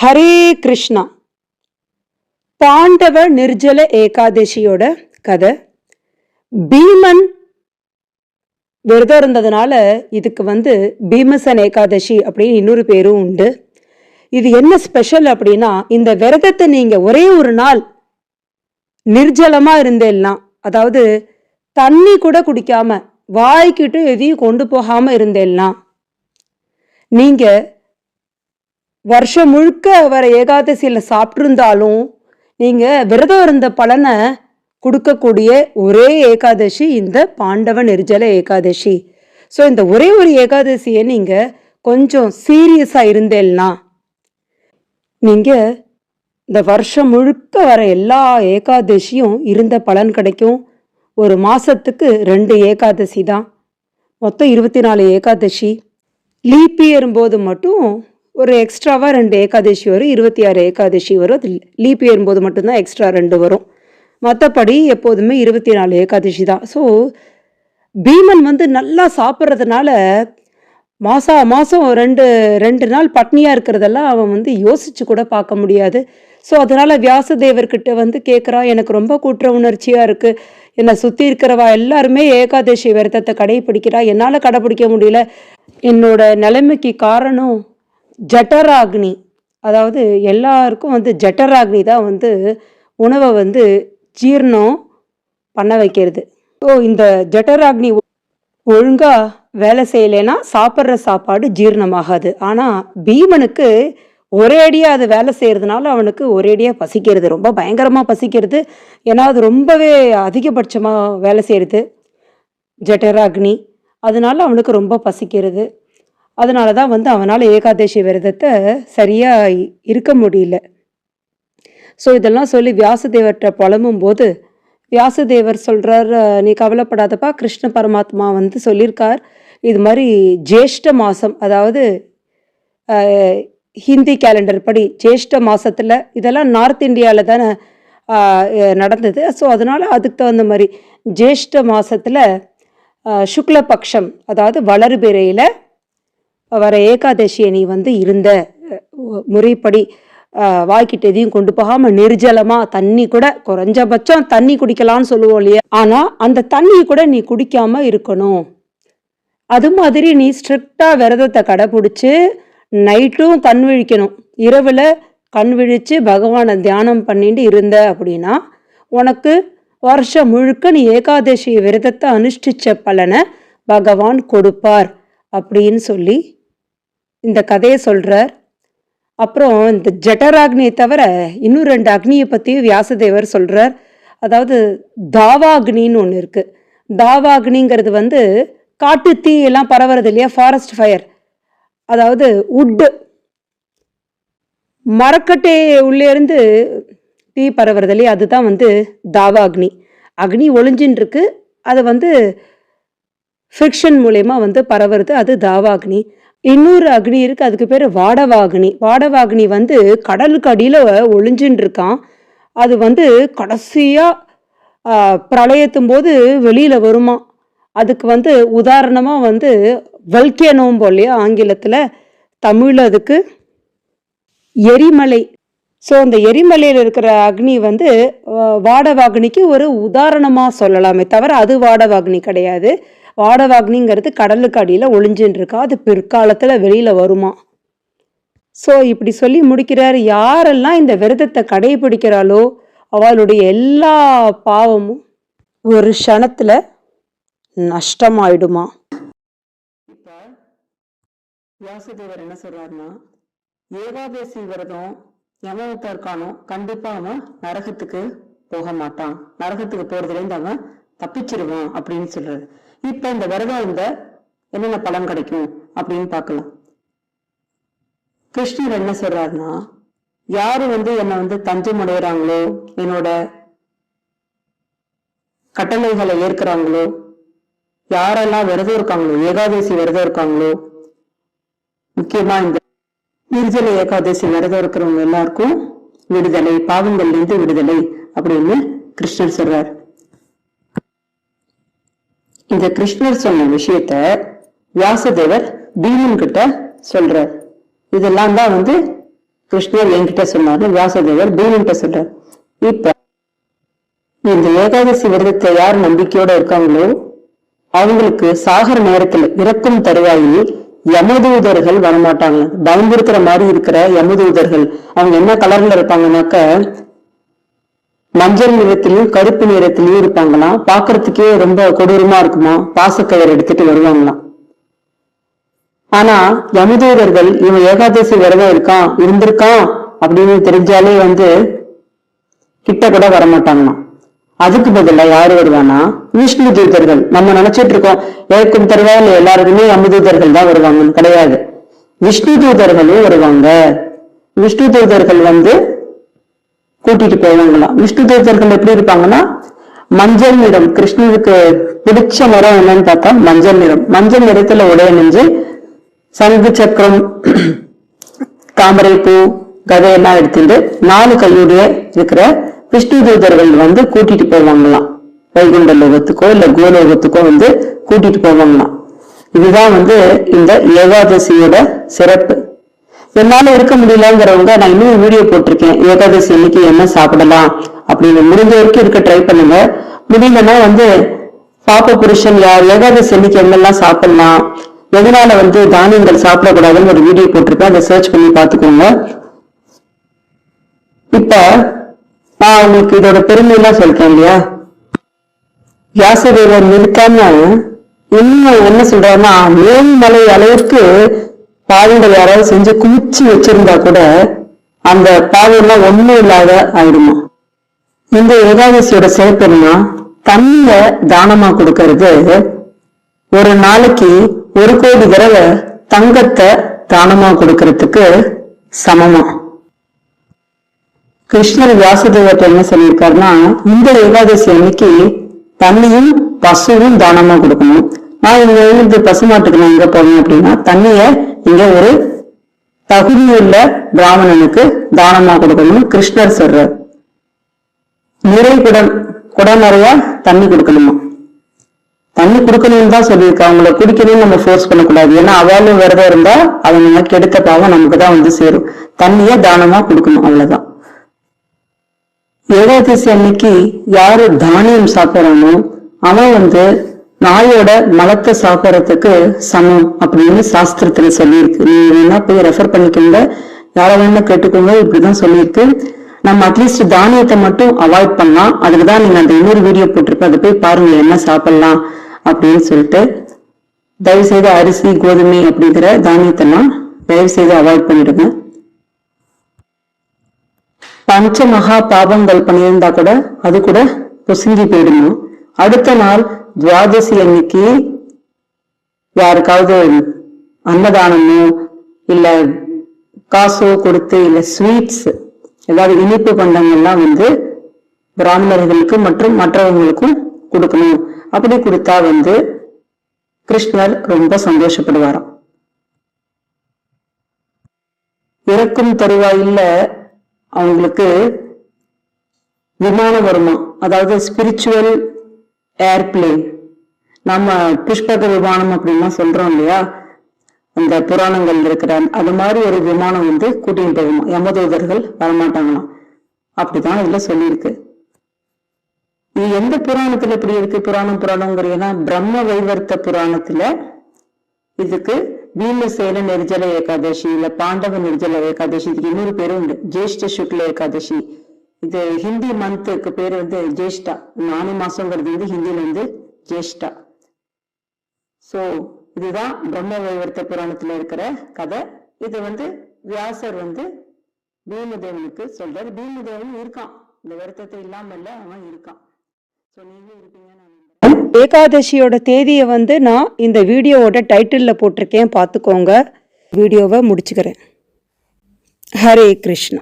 ஹரே கிருஷ்ணா. பாண்டவ நிர்ஜல ஏகாதசியோட கதை. பீமன் விரதம் இருந்ததுனால இதுக்கு பீமசன் ஏகாதசி அப்படின்னு இன்னொரு பேரும் உண்டு. இது என்ன ஸ்பெஷல் அப்படின்னா, இந்த விரதத்தை நீங்க ஒரே ஒரு நாள் நிர்ஜலமா இருந்தேன்னா, அதாவது தண்ணி கூட குடிக்காம வாய்க்கிட்டு எதையும் கொண்டு போகாம இருந்தேன்னா, நீங்க வருஷம் முழுக்க வர ஏகாதசியில சாப்பிட்டிருந்தாலும் நீங்க விரதம் இருந்த பலனை கொடுக்கக்கூடிய ஒரே ஏகாதசி இந்த பாண்டவ நிர்ஜல ஏகாதசி. ஸோ இந்த ஒரே ஒரு ஏகாதசியை நீங்க கொஞ்சம் சீரியஸா இருந்தேன்னா, நீங்க இந்த வருஷம் முழுக்க வர எல்லா ஏகாதசியும் இருந்த பலன் கிடைக்கும். ஒரு மாசத்துக்கு 2 ஏகாதசி தான், மொத்தம் 24 ஏகாதசி. லீப் இயர் போது மட்டும் ஒரு எக்ஸ்ட்ராவாக 2 ஏகாதசி வரும், 26 ஏகாதசி வரும். அது லீப் இயர் போது மட்டும்தான் எக்ஸ்ட்ரா 2 வரும். மற்றபடி எப்போதுமே 24 ஏகாதசி தான். ஸோ பீமன் நல்லா சாப்பிட்றதுனால மாதம் ரெண்டு நாள் பட்னியாக இருக்கிறதெல்லாம் அவன் யோசிச்சு கூட பார்க்க முடியாது. ஸோ அதனால் வியாசதேவர்கிட்ட கேட்குறான், எனக்கு ரொம்ப குற்ற உணர்ச்சியாக இருக்குது, என்னை சுற்றி இருக்கிறவா எல்லாருமே ஏகாதசி விரதத்தை கடைப்பிடிக்கிறா, என்னால் கடைப்பிடிக்க முடியல. என்னோட நிலைமைக்கு காரணம் ஜட்டராக்னி. அதாவது எல்லாருக்கும் ஜட்டராக்னி தான் உணவை ஜீரணம் பண்ண வைக்கிறது. ஸோ இந்த ஜட்டராக்னி ஒழுங்காக வேலை செய்யலைன்னா சாப்பிட்ற சாப்பாடு ஜீரணமாகாது. ஆனால் பீமனுக்கு ஒரேடியாக அது வேலை செய்கிறதுனால அவனுக்கு ஒரேடியாக பசிக்கிறது, ரொம்ப பயங்கரமாக பசிக்கிறது. ஏன்னா அது ரொம்பவே அதிகபட்சமாக வேலை செய்கிறது ஜட்டராக்னி. அதனால அவனுக்கு ரொம்ப பசிக்கிறது. அதனால தான் அவனால் ஏகாதசி விரதத்தை சரியாக இருக்க முடியல. ஸோ இதெல்லாம் சொல்லி வியாசதேவர்கிட்ட புலம்பும் போது வியாசதேவர் சொல்கிறார், நீ கவலைப்படாதப்பா, கிருஷ்ண பரமாத்மா சொல்லியிருக்கார், இது மாதிரி ஜேஷ்ட மாதம், அதாவது ஹிந்தி கேலண்டர் படி ஜேஷ்ட மாதத்தில், இதெல்லாம் நார்த் இந்தியாவில் தானே நடந்தது. ஸோ அதனால் அதுக்கு தகுந்த மாதிரி ஜேஷ்ட மாதத்தில் சுக்லபக்ஷம், அதாவது வளர்பிறையில் வர ஏகாதசியை நீ இருந்த முறைப்படி வாய்க்கிட்ட எதையும் கொண்டு போகாமல் நிர்ஜலமாக தண்ணி கூட குறைஞ்சபட்சம் தண்ணி குடிக்கலான்னு சொல்லுவோம் இல்லையா, ஆனால் அந்த தண்ணி கூட நீ குடிக்காமல் இருக்கணும். அது மாதிரி நீ ஸ்ட்ரிக்டாக விரதத்தை கடைப்பிடிச்சி நைட்டும் கண் விழிக்கணும், இரவில் கண் விழித்து பகவானை தியானம் பண்ணிட்டு இருந்த அப்படின்னா உனக்கு வருஷம் முழுக்க நீ ஏகாதசி விரதத்தை அனுஷ்டிச்ச பலனை பகவான் கொடுப்பார் அப்படின்னு சொல்லி இந்த கதையை சொல்கிறார். அப்புறம் இந்த ஜட்டராக்னியை தவிர இன்னும் 2 அக்னியை பற்றியும் வியாசதேவர் சொல்கிறார். அதாவது தாவாக்னின்னு ஒன்று இருக்குது. தாவாக்னிங்கிறது காட்டு தீ எல்லாம் பரவுறது இல்லையா, ஃபாரஸ்ட் ஃபயர், அதாவது உட்டு மரக்கட்டை உள்ளேருந்து தீ பரவுறது இல்லையா, அதுதான் தாவாக்னி. அக்னி ஒளிஞ்சின்னு இருக்கு, அது ஃபிக்ஷன் மூலயமா பரவுறது, அது தாவாக்னி. இன்னொரு அக்னி இருக்கு, அதுக்கு பேர் வாடவாக்னி. வாடவாக்னி கடலுக்கு அடியில் ஒளிஞ்சின்னு இருக்கான். அது கடைசியாக பிரளயத்தும் போது வெளியில் வருமா. அதுக்கு உதாரணமாக வல்கேனோம் போலையா ஆங்கிலத்தில், தமிழ் அதுக்கு எரிமலை. ஸோ அந்த எரிமலையில் இருக்கிற அக்னி வாடவாக்னிக்கு ஒரு உதாரணமாக சொல்லலாமே தவிர அது வாடவாக்னி கிடையாது. வாடவாக்னிங்கிறது கடலுக்கு அடியில் ஒளிஞ்சுன்னு இருக்கா, அது பிற்காலத்தில் வெளியில் வருமா. ஸோ இப்படி சொல்லி முடிக்கிறார். யாரெல்லாம் இந்த விரதத்தை கடைபிடிக்கிறாளோ அவளுடைய எல்லா பாவமும் ஒரு க்ஷணத்தில் நஷ்டமாயிடுமா. இப்போ வியாசதேவர் என்ன சொல்றாருன்னா, ஏகாதசி விரதம் எவன் இருக்கானோ கண்டிப்பா அவன் நரகத்துக்கு போக மாட்டான், நரகத்துக்கு போறதுலேருந்து அவன் தப்பிச்சிருவான் அப்படின்னு சொல்றாரு. இப்ப இந்த விரதம் என்னென்ன பலன் கிடைக்கும் அப்படின்னு பார்க்கலாம். கிருஷ்ணர் என்ன சொல்றாருன்னா, யாரு என்னை தஞ்சம் அடைகிறாங்களோ, என்னோட கட்டளைகளை ஏற்கிறாங்களோ, யாரெல்லாம் விரதம் இருக்காங்களோ, ஏகாதசி விரதம் இருக்காங்களோ, முக்கியமா இந்த நிர்ஜல ஏகாதசி விரதம் இருக்கிறவங்க எல்லாருக்கும் விடுதலை, பாவங்கள்ல இருந்து விடுதலை அப்படின்னு கிருஷ்ணர் சொல்றார். இந்த கிருஷ்ணர் சொன்ன விஷயத்த வியாசதேவர் பீமன் கிட்ட சொல்றார். இதெல்லாம் தான் கிருஷ்ணர் என்கிட்ட சொன்னாரு, வியாசதேவர் பீமன்கிட்ட சொல்றாரு. இப்ப இந்த ஏகாதசி விரதத்தை யார் நம்பிக்கையோட இருக்காங்களோ அவங்களுக்கு சாகர நேரத்துல இறக்கும் தருவாயில் யமதூதர்கள் வரமாட்டாங்க. பயன்படுத்துற மாதிரி இருக்கிற யமதூதர்கள் அவங்க என்ன கலர்ல இருப்பாங்கன்னாக்க மஞ்சள் நிறத்திலயும் கருப்பு நிறத்திலயும் இருப்பாங்களாம். பாக்குறதுக்கே ரொம்ப கொடூரமா இருக்குமா. பாசக்கயிறு எடுத்துட்டு வருவாங்களாம். ஆனா யமதூதர்கள் இவன் ஏகாதசி விரதம் இருந்திருக்கான் அப்படின்னு தெரிஞ்சாலே கிட்ட கூட வரமாட்டாங்களாம். அதுக்கு பதிலா யாரு வருவானா, விஷ்ணு தூதர்கள். நம்ம நினைச்சிட்டு இருக்கோம் ஏற்கும் தருவாயில் எல்லாருக்குமே யமதூதர்கள் தான் வருவாங்கன்னு. கிடையாது, விஷ்ணு தூதர்களும் வருவாங்க. விஷ்ணு தூதர்கள் கூட்டிட்டு போவாங்களாம். விஷ்ணு தூதர்கள் எப்படி இருப்பாங்கன்னா மஞ்சள் நிறம். கிருஷ்ணனுக்கு பிடிச்ச நிறம் என்னன்னு பார்த்தா மஞ்சள் நிறம். மஞ்சள் நிறத்துல உடைய நெஞ்சு சங்கு சக்கரம் தாமரை பூ கதையெல்லாம் எடுத்துட்டு 4 கையுடைய இருக்கிற விஷ்ணு தூதர்கள் கூட்டிட்டு போவாங்களாம். வைகுண்ட லோகத்துக்கோ இல்ல கோலோகத்துக்கோ கூட்டிட்டு போவாங்களாம். இதுதான் இந்த ஏகாதசியோட சிறப்பு. என்னால இருக்க முடியலங்கிறவங்க நான் இன்னும் வீடியோ போட்டிருக்கேன், ஏகாதசி அன்னைக்கு என்ன சாப்பிடலாம் அப்படின்னு. முடிஞ்ச வரைக்கும் இருக்க ட்ரை பண்ணுங்க. முடியலன்னா பாப்ப புருஷன் யார், ஏகாதசி அன்னைக்கு என்னெல்லாம் சாப்பிடலாம், எதனால தானியங்கள் சாப்பிடக்கூடாதுன்னு ஒரு வீடியோ போட்டிருப்பேன், அதை சர்ச் பண்ணி பாத்துக்கோங்க. இப்ப நான் உங்களுக்கு இதோட பெருமையெல்லாம் சொல்றேன் இல்லையா. வியாசதேவர் நிற்காம இன்னும் என்ன சொல்றாருன்னா, மேல்மலை அளவுக்கு பாவங்கள் யாராவது செஞ்சு குமிச்சு வச்சிருந்தா கூட அந்த பாவம் எல்லாம் ஒண்ணும் இல்லாத ஆயிடுமா. இந்த ஏகாதசியோட சிறப்பு என்ன, தண்ணிய தானமா கொடுக்கறது ஒரு நாளைக்கு 1 கோடி தடவை தங்கத்தை தானமா கொடுக்கறதுக்கு சமமா. கிருஷ்ணர் வியாசதேவர்கிட்ட என்ன சொல்லியிருக்காருன்னா, இந்த ஏகாதசி அன்னைக்கு தண்ணியும் பசுவும் தானமா கொடுக்கணும். நான் இங்க பசுமாட்டுக்கு நான் எங்க போவேன் அப்படின்னா, தண்ணிய இங்க ஒரு தகுதியுள்ள பிராமணனுக்கு தானமா கொடுக்கணும் கிருஷ்ணர் சொல்றார். நிறை குடம் நிறைய தண்ணி கொடுக்கணுமா. தண்ணி கொடுக்கணும்னு தான் சொல்லியிருக்கா. அவங்கள குடிக்கணும்னு நம்ம ஃபோர்ஸ் பண்ணக்கூடாது. ஏன்னா அவளும் விரதம் இருந்தா அவங்க கெடுத்த பாவம் நமக்கு தான் சேரும். தண்ணிய தானமா கொடுக்கணும், அவ்வளவுதான். ஏகாதசி அன்னைக்கு யாரு தானியம் சாப்பிடறானோ அவன் நாயோட மலத்தை சாப்பிடறதுக்கு சமம் அப்படின்னு சாஸ்திரத்துல சொல்லியிருக்கு. நீங்க வேணா போய் ரெஃபர் பண்ணிக்கோங்க, யார வேணா கேட்டுக்கோங்க. இப்படிதான் சொல்லியிருக்கு. நம்ம அட்லீஸ்ட் தானியத்தை மட்டும் அவாய்ட் பண்ணலாம். அதுக்குதான் நீங்க அந்த இன்னொரு வீடியோ போட்டிருப்ப, அதை போய் பாருங்க என்ன சாப்பிடலாம் அப்படின்னு சொல்லிட்டு. தயவு செய்து அரிசி கோதுமை அப்படிங்கிற தானியத்தெல்லாம் தயவு செய்து அவாய்ட் பண்ணிடுங்க. பஞ்ச மகா பாபங்கள் பண்ணியிருந்தா கூட அது கூட பொசுங்கி போயிடுமா. அடுத்த நாள் துவாதசி அன்னைக்கு யாருக்காவது அன்னதானமோ இல்ல காசோ கொடுத்து இல்ல ஸ்வீட்ஸ் ஏதாவது இனிப்பு பண்டங்கள்லாம் பிராமணர்களுக்கு மற்றும் மற்றவங்களுக்கும் கொடுக்கணும். அப்படி கொடுத்தா கிருஷ்ணர் ரொம்ப சந்தோஷப்படுவாராம். இறக்கும் தருவாயில அவங்களுக்கு விமானம் வருமா, அதாவது ஸ்பிரிச்சுவல் ஏர்பிளேன். நம்ம புஷ்பக விமானம் அப்படின்லாம் சொல்றோம் இல்லையா, அந்த புராணங்கள் இருக்கிற அது மாதிரி ஒரு விமானம் கூட்டிட்டு போகுமா. யமதூதர்கள் வரமாட்டாங்களாம். அப்படிதான் இதுல சொல்லியிருக்கு. இது எந்த புராணத்துல இப்படி இருக்கு? புராணங்கிறீங்கன்னா பிரம்ம வைவர்த்த புராணத்துல இதுக்கு பீமசேன நிர்ஜல ஏகாதசி இல்ல பாண்டவ நிர்ஜல ஏகாதசி, இதுக்கு இன்னொரு பேரு உண்டு, ஜேஷ்ட சுக்ல ஏகாதசி. இது ஹிந்தி மந்த்துக்கு பேரு ஜேஷ்டா. 4 மாசங்கிறது ஹிந்தியில ஜேஷ்டா. சோ இதுதான் பிரம்ம வைவர்த்த புராணத்துல இருக்கிற கதை. இது வியாசர் பீமதேவனுக்கு சொல்றாரு. பீமதேவன் இருக்கான், இந்த வருத்தத்தை இல்லாம இல்ல, அவன் இருக்கான். சோ நீங்க இருப்பீங்கன்னு. ஏகாதசியோட தேதியை நான் இந்த வீடியோவோட டைட்டில்ல போட்டிருக்கேன், பார்த்துக்கோங்க. வீடியோவை முடிச்சுக்கிறேன். ஹரே கிருஷ்ணா.